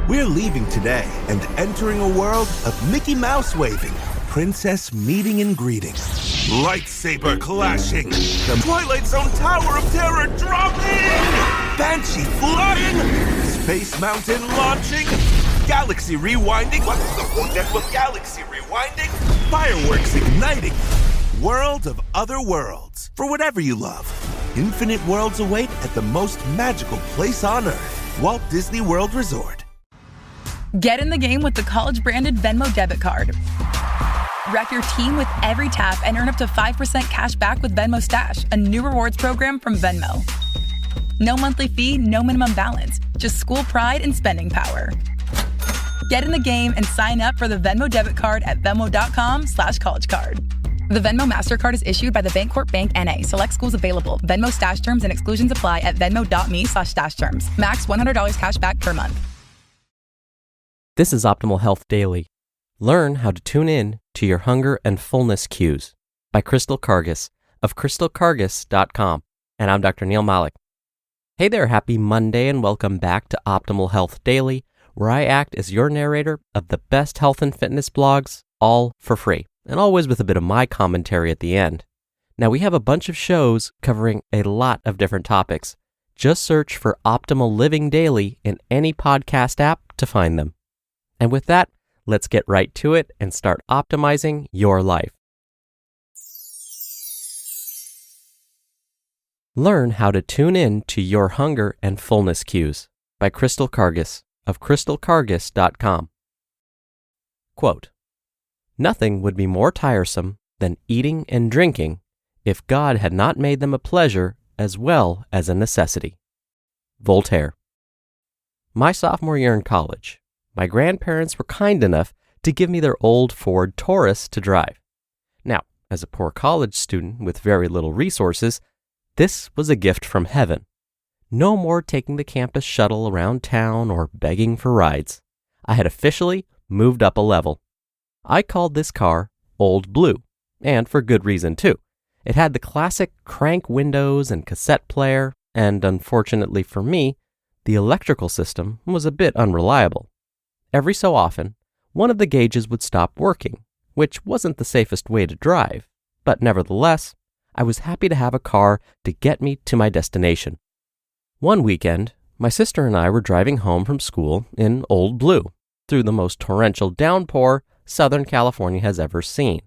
We're leaving today and entering a world of Mickey Mouse waving, princess meeting and greeting, lightsaber clashing, the Twilight Zone Tower of Terror dropping, Banshee flying, Space Mountain launching, galaxy rewinding, what's the one that was galaxy rewinding, fireworks igniting, world of other worlds, for whatever you love. Infinite worlds await at the most magical place on Earth, Walt Disney World Resort. Get in the game with the college-branded Venmo debit card. Rep your team with every tap and earn up to 5% cash back with Venmo Stash, a new rewards program from Venmo. No monthly fee, no minimum balance, just school pride and spending power. Get in the game and sign up for the Venmo debit card at venmo.com/collegecard. The Venmo MasterCard is issued by the Bancorp Bank N.A. Select schools available. Venmo Stash terms and exclusions apply at venmo.me/stash terms. Max $100 cash back per month. This is Optimal Health Daily. Learn how to tune in to your hunger and fullness cues by Crystal Karges of crystalkarges.com. And I'm Dr. Neil Malik. Hey there, happy Monday and welcome back to Optimal Health Daily, where I act as your narrator of the best health and fitness blogs, all for free, and always with a bit of my commentary at the end. Now, we have a bunch of shows covering a lot of different topics. Just search for Optimal Living Daily in any podcast app to find them. And with that, let's get right to it and start optimizing your life. Learn how to tune in to your hunger and fullness cues by Crystal Karges of crystalkarges.com. Quote, "Nothing would be more tiresome than eating and drinking if God had not made them a pleasure as well as a necessity." Voltaire. My sophomore year in college, my grandparents were kind enough to give me their old Ford Taurus to drive. Now, as a poor college student with very little resources, this was a gift from heaven. No more taking the campus shuttle around town or begging for rides. I had officially moved up a level. I called this car Old Blue, and for good reason too. It had the classic crank windows and cassette player, and unfortunately for me, the electrical system was a bit unreliable. Every so often, one of the gauges would stop working, which wasn't the safest way to drive, but nevertheless, I was happy to have a car to get me to my destination. One weekend, my sister and I were driving home from school in Old Blue through the most torrential downpour Southern California has ever seen.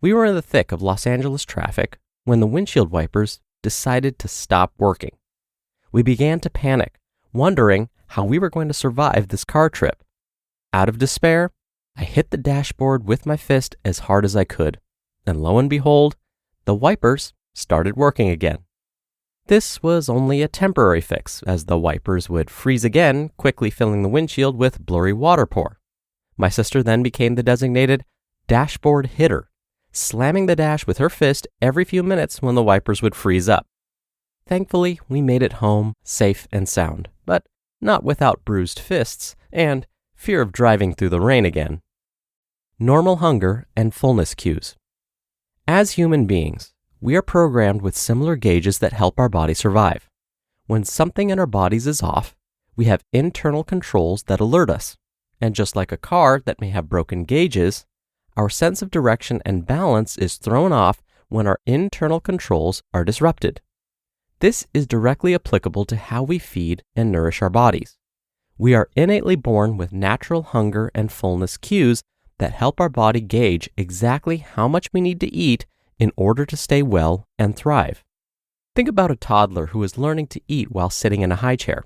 We were in the thick of Los Angeles traffic when the windshield wipers decided to stop working. We began to panic, wondering how we were going to survive this car trip. Out of despair, I hit the dashboard with my fist as hard as I could, and lo and behold, the wipers started working again. This was only a temporary fix, as the wipers would freeze again, quickly filling the windshield with blurry water pour. My sister then became the designated dashboard hitter, slamming the dash with her fist every few minutes when the wipers would freeze up. Thankfully, we made it home safe and sound, but not without bruised fists and fear of driving through the rain again. Normal hunger and fullness cues. As human beings, we are programmed with similar gauges that help our body survive. When something in our bodies is off, we have internal controls that alert us. And just like a car that may have broken gauges, our sense of direction and balance is thrown off when our internal controls are disrupted. This is directly applicable to how we feed and nourish our bodies. We are innately born with natural hunger and fullness cues that help our body gauge exactly how much we need to eat in order to stay well and thrive. Think about a toddler who is learning to eat while sitting in a high chair.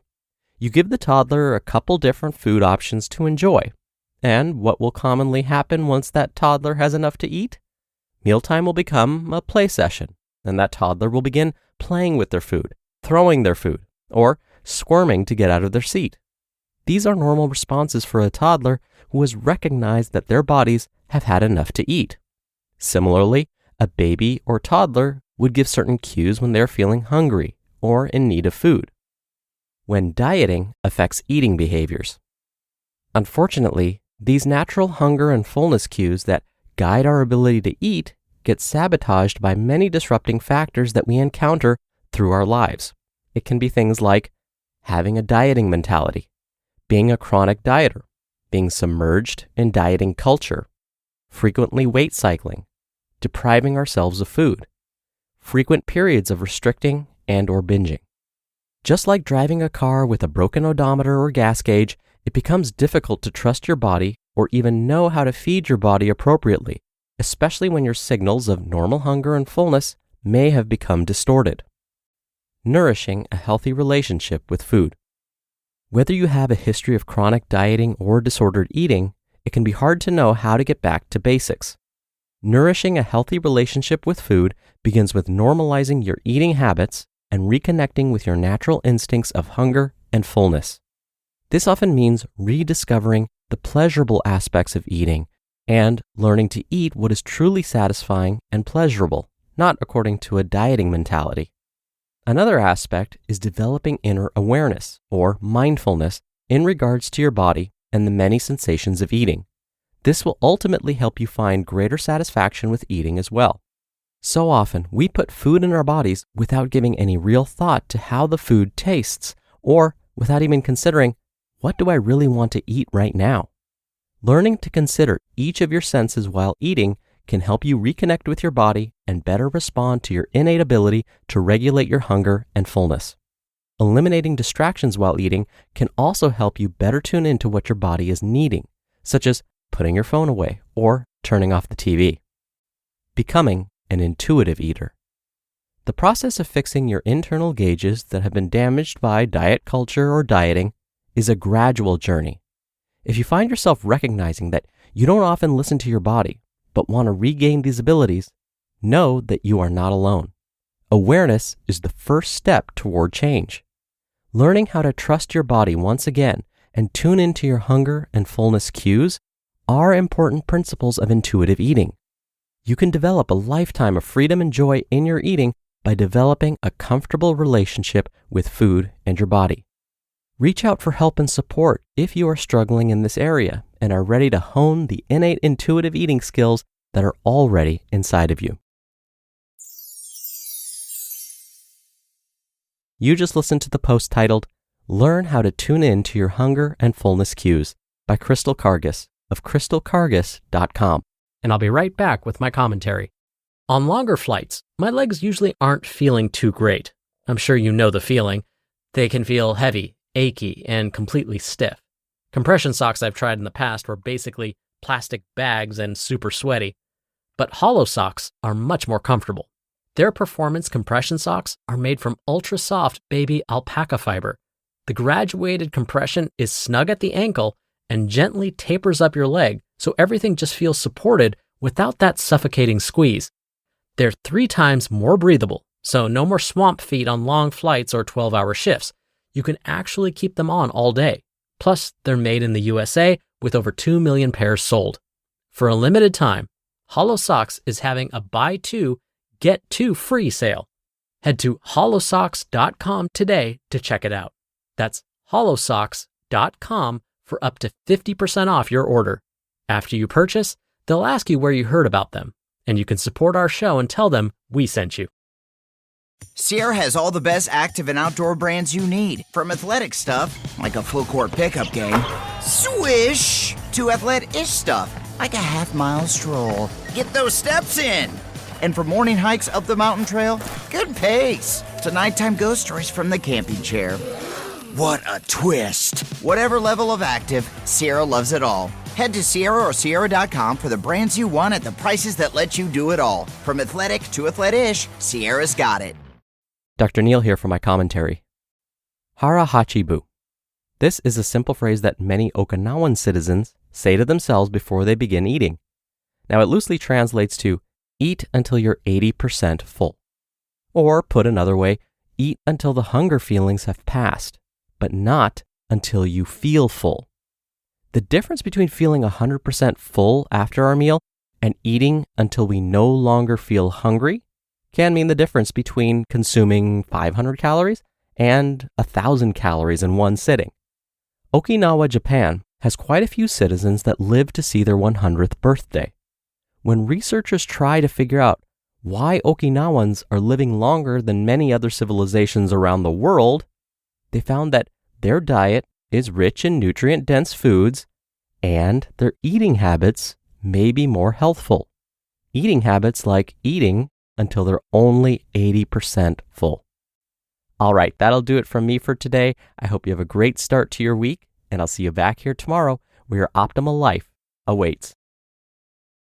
You give the toddler a couple different food options to enjoy. And what will commonly happen once that toddler has enough to eat? Mealtime will become a play session, and that toddler will begin playing with their food, throwing their food, or squirming to get out of their seat. These are normal responses for a toddler who has recognized that their bodies have had enough to eat. Similarly, a baby or toddler would give certain cues when they're feeling hungry or in need of food. When dieting affects eating behaviors. Unfortunately, these natural hunger and fullness cues that guide our ability to eat get sabotaged by many disrupting factors that we encounter through our lives. It can be things like having a dieting mentality, being a chronic dieter, being submerged in dieting culture, frequently weight cycling, depriving ourselves of food, frequent periods of restricting and/or binging. Just like driving a car with a broken odometer or gas gauge, it becomes difficult to trust your body or even know how to feed your body appropriately, especially when your signals of normal hunger and fullness may have become distorted. Nourishing a healthy relationship with food. Whether you have a history of chronic dieting or disordered eating, it can be hard to know how to get back to basics. Nourishing a healthy relationship with food begins with normalizing your eating habits and reconnecting with your natural instincts of hunger and fullness. This often means rediscovering the pleasurable aspects of eating and learning to eat what is truly satisfying and pleasurable, not according to a dieting mentality. Another aspect is developing inner awareness or mindfulness in regards to your body and the many sensations of eating. This will ultimately help you find greater satisfaction with eating as well. So often, we put food in our bodies without giving any real thought to how the food tastes, or without even considering, what do I really want to eat right now? Learning to consider each of your senses while eating can help you reconnect with your body and better respond to your innate ability to regulate your hunger and fullness. Eliminating distractions while eating can also help you better tune into what your body is needing, such as putting your phone away or turning off the TV. Becoming an intuitive eater. The process of fixing your internal gauges that have been damaged by diet culture or dieting is a gradual journey. If you find yourself recognizing that you don't often listen to your body, but want to regain these abilities, know that you are not alone. Awareness is the first step toward change. Learning how to trust your body once again and tune into your hunger and fullness cues are important principles of intuitive eating. You can develop a lifetime of freedom and joy in your eating by developing a comfortable relationship with food and your body. Reach out for help and support if you are struggling in this area and are ready to hone the innate intuitive eating skills that are already inside of you. You just listened to the post titled, Learn How to Tune In to Your Hunger and Fullness Cues by Crystal Karges of crystalkarges.com. And I'll be right back with my commentary. On longer flights, my legs usually aren't feeling too great. I'm sure you know the feeling. They can feel heavy, achy, and completely stiff. Compression socks I've tried in the past were basically plastic bags and super sweaty. But hollow socks are much more comfortable. Their performance compression socks are made from ultra-soft baby alpaca fiber. The graduated compression is snug at the ankle and gently tapers up your leg, so everything just feels supported without that suffocating squeeze. They're 3 times more breathable, so no more swamp feet on long flights or 12-hour shifts. You can actually keep them on all day. Plus, they're made in the USA with over 2 million pairs sold. For a limited time, Hollow Socks is having a buy 2, get 2 free sale. Head to hollowsocks.com today to check it out. That's hollowsocks.com for up to 50% off your order. After you purchase, they'll ask you where you heard about them, and you can support our show and tell them we sent you. Sierra has all the best active and outdoor brands you need, from athletic stuff, like a full court pickup game, swish, to athlete-ish stuff, like a half-mile stroll. Get those steps in! And for morning hikes up the mountain trail, good pace, to nighttime ghost stories from the camping chair. What a twist! Whatever level of active, Sierra loves it all. Head to Sierra or Sierra.com for the brands you want at the prices that let you do it all. From athletic to athlete-ish, Sierra's got it. Dr. Neil here for my commentary. Hara Hachibu. This is a simple phrase that many Okinawan citizens say to themselves before they begin eating. Now it loosely translates to eat until you're 80% full. Or put another way, eat until the hunger feelings have passed, but not until you feel full. The difference between feeling 100% full after our meal and eating until we no longer feel hungry can mean the difference between consuming 500 calories and 1,000 calories in one sitting. Okinawa, Japan has quite a few citizens that live to see their 100th birthday. When researchers try to figure out why Okinawans are living longer than many other civilizations around the world, they found that their diet is rich in nutrient-dense foods, and their eating habits may be more healthful. Eating habits like eating until they're only 80% full. All right, that'll do it from me for today. I hope you have a great start to your week, and I'll see you back here tomorrow where your optimal life awaits.